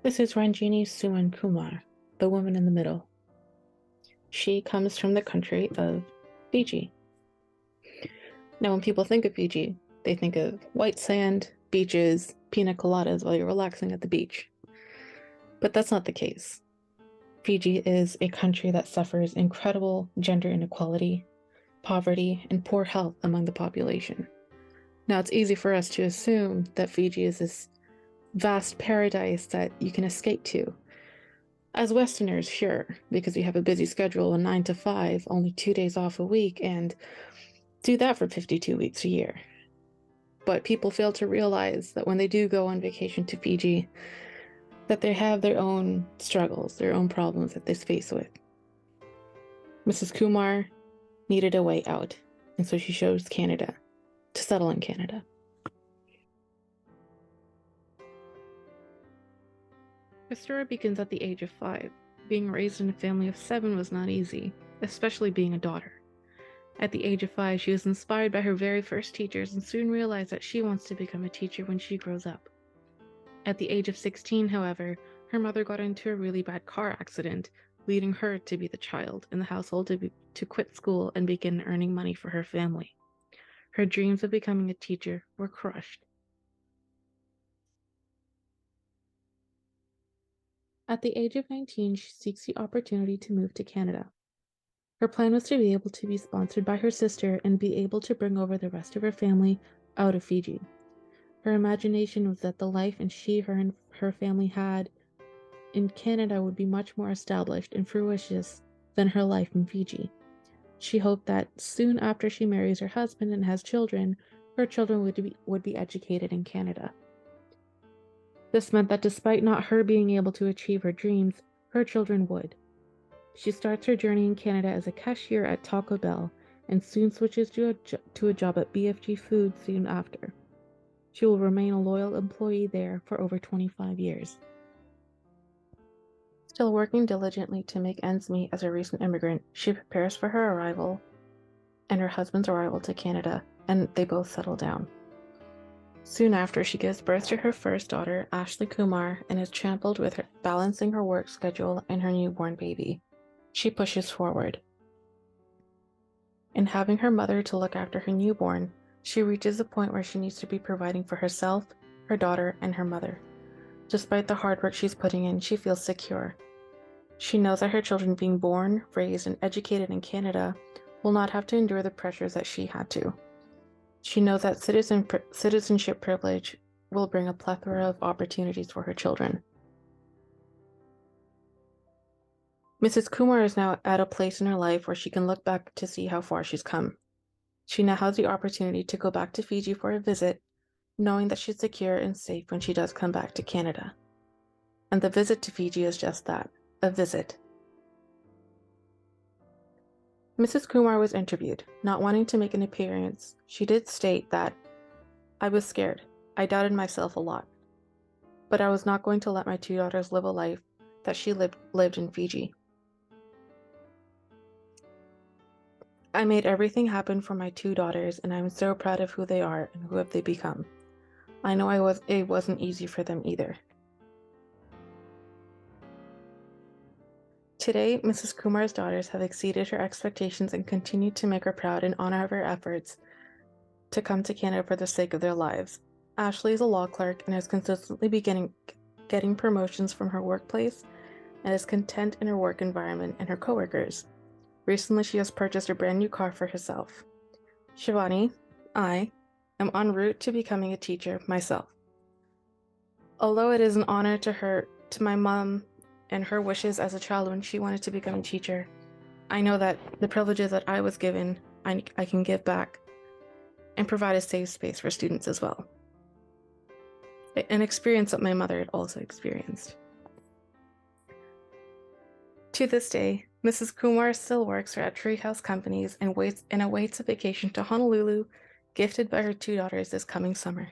This is Ranjini Suman Kumar, the woman in the middle. She comes from the country of Fiji. Now, when people think of Fiji, they think of white sand, beaches, pina coladas while you're relaxing at the beach. But that's not the case. Fiji is a country that suffers incredible gender inequality, poverty, and poor health among the population. Now, it's easy for us to assume that Fiji is this vast paradise that you can escape to. As Westerners, sure, because we have a busy schedule, a 9 to 5, only 2 days off a week, and do that for 52 weeks a year. But people fail to realize that when they do go on vacation to Fiji, that they have their own struggles, their own problems that they face with. Mrs. Kumar needed a way out, and so she chose Canada, to settle in Canada. Her story begins at the age of 5. Being raised in a family of 7 was not easy, especially being a daughter. At the age of 5, she was inspired by her very first teachers and soon realized that she wants to become a teacher when she grows up. At the age of 16, however, her mother got into a really bad car accident, leading her to be the child in the household to quit school and begin earning money for her family. Her dreams of becoming a teacher were crushed. At the age of 19, she seeks the opportunity to move to Canada. Her plan was to be able to be sponsored by her sister and be able to bring over the rest of her family out of Fiji. Her imagination was that the life and her family had in Canada would be much more established and fruitious than her life in Fiji. She hoped that soon after she marries her husband and has children, her children would be educated in Canada. This meant that despite not her being able to achieve her dreams, her children would. She starts her journey in Canada as a cashier at Taco Bell and soon switches to a job at BFG Foods soon after. She will remain a loyal employee there for over 25 years. Still working diligently to make ends meet as a recent immigrant, she prepares for her arrival and her husband's arrival to Canada, and they both settle down. Soon after, she gives birth to her first daughter, Ashley Kumar, and is trampled with her balancing her work schedule and her newborn baby. She pushes forward. In having her mother to look after her newborn, she reaches a point where she needs to be providing for herself, her daughter, and her mother. Despite the hard work she's putting in, she feels secure. She knows that her children being born, raised, and educated in Canada will not have to endure the pressures that she had to. She knows that citizenship privilege will bring a plethora of opportunities for her children. Mrs. Kumar is now at a place in her life where she can look back to see how far she's come. She now has the opportunity to go back to Fiji for a visit, knowing that she's secure and safe when she does come back to Canada. And the visit to Fiji is just that, a visit. Mrs. Kumar was interviewed, not wanting to make an appearance. She did state that, "I was scared. I doubted myself a lot. But I was not going to let my 2 daughters live a life that she lived in Fiji. I made everything happen for my 2 daughters, and I'm so proud of who they are and who have they become. I know it wasn't easy for them either." Today, Mrs. Kumar's daughters have exceeded her expectations and continue to make her proud in honor of her efforts to come to Canada for the sake of their lives. Ashley is a law clerk and is consistently getting promotions from her workplace and is content in her work environment and her coworkers. Recently, she has purchased a brand new car for herself. Shivani, I, am en route to becoming a teacher myself. Although it is an honor to my mom and her wishes as a child when she wanted to become a teacher, I know that the privileges that I was given, I can give back and provide a safe space for students as well. An experience that my mother had also experienced. To this day, Mrs. Kumar still works at Treehouse Companies and awaits a vacation to Honolulu, gifted by her 2 daughters this coming summer.